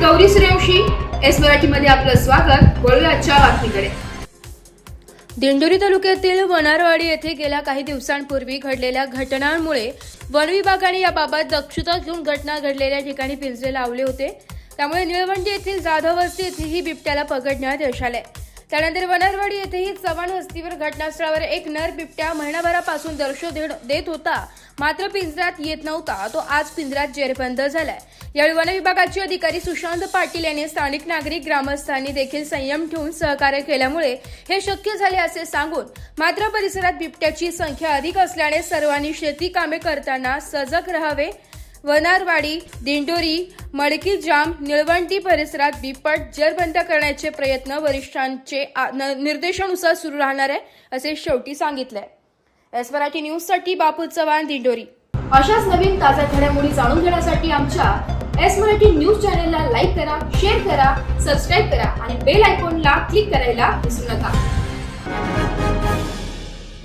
Gauri Suryavanshi, S मराठीमध्ये आपलं स्वागत। वळूया आजच्या बातमीकडे। दिंडोरी तालुक्यातील वनारवाडी येथे गेल्या काही दिवसांपूर्वी घडलेल्या घटनांमुळे वन विभागाने याबाबत दक्षता घेऊन घटना घडलेल्या ठिकाणी पिंजरे लावले होते। त्यामुळे निळवंडी येथील जाधव वस्ती येथेही बिबट्याला पकडण्यात यश आले। त्यानंतर वनारवाडी येथेही चव्हाण वस्तीवर घटनास्थळावर एक नर बिबट्या महिनाभरापासून दर्श देत होता, मात्र पिंजऱ्यात येत नव्हता। तो आज पिंजऱ्यात जेरबंद झालाय। यावेळी वन विभागाचे अधिकारी सुशांत पाटील यांनी स्थानिक नागरिक ग्रामस्थांनी देखील संयम ठेवून सहकार्य केल्यामुळे हे शक्य झाले असे सांगून, मात्र परिसरात बिबट्याची संख्या अधिक असल्याने सर्वांनी शेती कामे करताना सजग राहावे। वनारवाडी, दिंडोरी, मडकी जाम, निळवंडी परिसरात बिबट जेरबंद करण्याचे प्रयत्न वरिष्ठांचे निर्देशानुसार सुरू राहणार आहे असे शेवटी सांगितले। एस मराठी न्यूजसाठी बापू चव्हाण, दिंडोरी। अशाच नवीन ताज्या घडामोडी जाणून घेण्यासाठी आमच्या एस मराठी न्यूज चॅनलला लाईक करा, शेअर करा, सबस्क्राईब करा आणि बेल आयकॉनला क्लिक करायला विसरू नका।